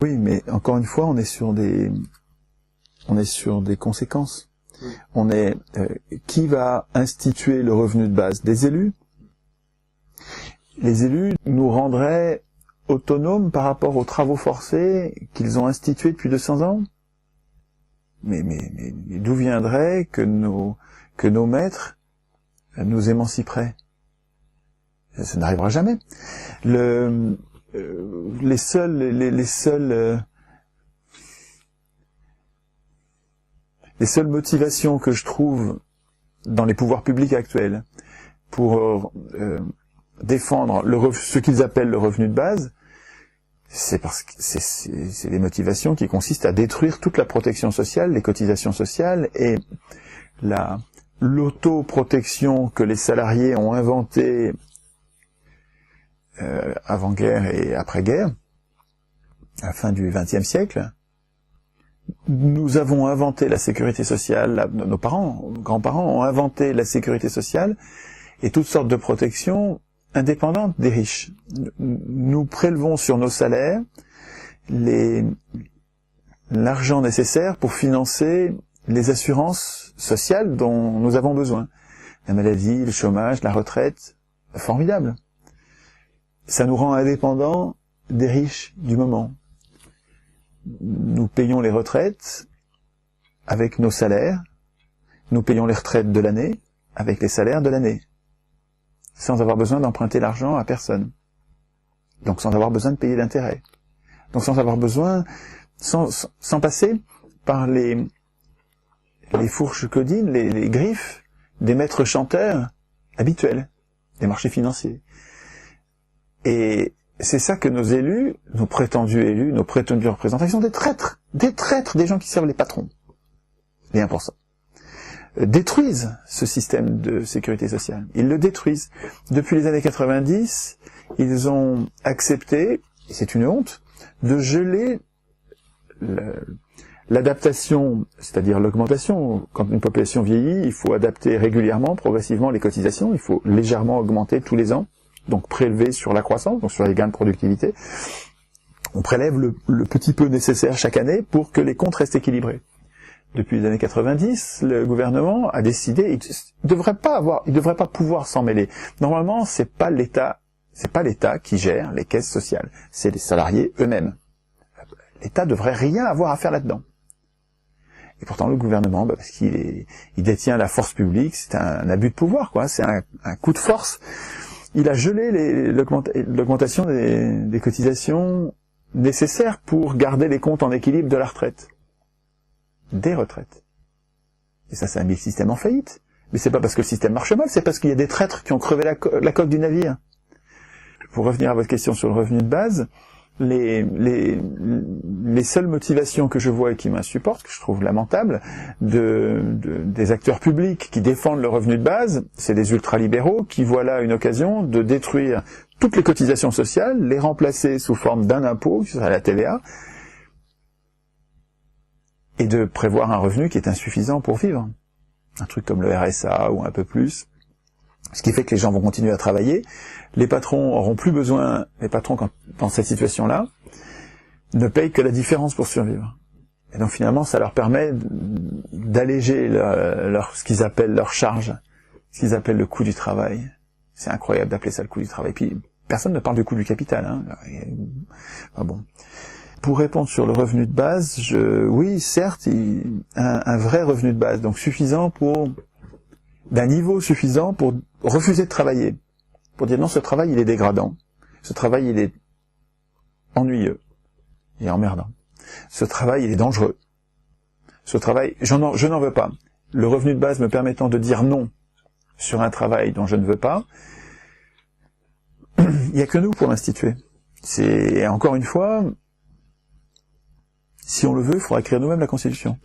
Oui, mais encore une fois, on est sur des conséquences. Qui va instituer le revenu de base? Des élus. Les élus nous rendraient autonomes par rapport aux travaux forcés qu'ils ont institués depuis 200 ans. Mais d'où viendrait que nos maîtres nous émanciperaient? Ça n'arrivera jamais. Les seules motivations que je trouve dans les pouvoirs publics actuels pour défendre ce qu'ils appellent le revenu de base, c'est parce que c'est des motivations qui consistent à détruire toute la protection sociale, les cotisations sociales et l'autoprotection que les salariés ont inventée avant-guerre et après-guerre, à la fin du XXe siècle. Nous avons inventé la sécurité sociale, nos parents, grands-parents ont inventé la sécurité sociale et toutes sortes de protections indépendantes des riches. Nous prélevons sur nos salaires l'argent nécessaire pour financer les assurances sociales dont nous avons besoin. La maladie, le chômage, la retraite, formidable. Ça nous rend indépendants des riches du moment. Nous payons les retraites avec nos salaires, nous payons les retraites de l'année avec les salaires de l'année, sans avoir besoin d'emprunter l'argent à personne. Donc sans avoir besoin de payer d'intérêt. Donc sans avoir besoin, sans passer par les fourches codines, les griffes des maîtres chanteurs habituels, des marchés financiers. Et c'est ça que nos élus, nos prétendus élus, nos prétendus représentants, ils sont des traîtres, des gens qui servent les patrons, les 1%, détruisent ce système de sécurité sociale. Ils le détruisent. Depuis les années 90, ils ont accepté, et c'est une honte, de geler l'adaptation, c'est-à-dire l'augmentation. Quand une population vieillit, il faut adapter régulièrement, progressivement les cotisations, il faut légèrement augmenter tous les ans, donc prélever sur la croissance, donc sur les gains de productivité. On prélève le petit peu nécessaire chaque année pour que les comptes restent équilibrés. Depuis les années 90, le gouvernement a décidé, il devrait pas pouvoir s'en mêler. Normalement, c'est pas l'État qui gère les caisses sociales, c'est les salariés eux-mêmes. L'État devrait rien avoir à faire là-dedans. Et pourtant, le gouvernement, parce qu'il détient la force publique, c'est un abus de pouvoir, quoi. C'est un coup de force. Il a gelé l'augmentation des cotisations nécessaires pour garder les comptes en équilibre de la retraite. Des retraites. Et ça, c'est un système en faillite. Mais c'est pas parce que le système marche mal, c'est parce qu'il y a des traîtres qui ont crevé la coque du navire. Pour revenir à votre question sur le revenu de base, les seules motivations que je vois et qui m'insupportent, que je trouve lamentables, des acteurs publics qui défendent le revenu de base, c'est des ultralibéraux qui voient là une occasion de détruire toutes les cotisations sociales, les remplacer sous forme d'un impôt, qui serait la TVA, et de prévoir un revenu qui est insuffisant pour vivre. Un truc comme le RSA ou un peu plus. Ce qui fait que les gens vont continuer à travailler. Les patrons auront plus besoin, dans cette situation-là, ne payent que la différence pour survivre. Et donc finalement, ça leur permet d'alléger ce qu'ils appellent leur charge, ce qu'ils appellent le coût du travail. C'est incroyable d'appeler ça le coût du travail. Puis personne ne parle du coût du capital. Hein. Ah bon. Pour répondre sur le revenu de base, oui, certes, un vrai revenu de base, donc d'un niveau suffisant pour refuser de travailler. Pour dire non, ce travail, il est dégradant. Ce travail, il est ennuyeux et emmerdant. Ce travail, il est dangereux. Ce travail, je n'en veux pas. Le revenu de base me permettant de dire non sur un travail dont je ne veux pas, il n'y a que nous pour l'instituer. Encore une fois, si on le veut, il faudra écrire nous-mêmes la Constitution.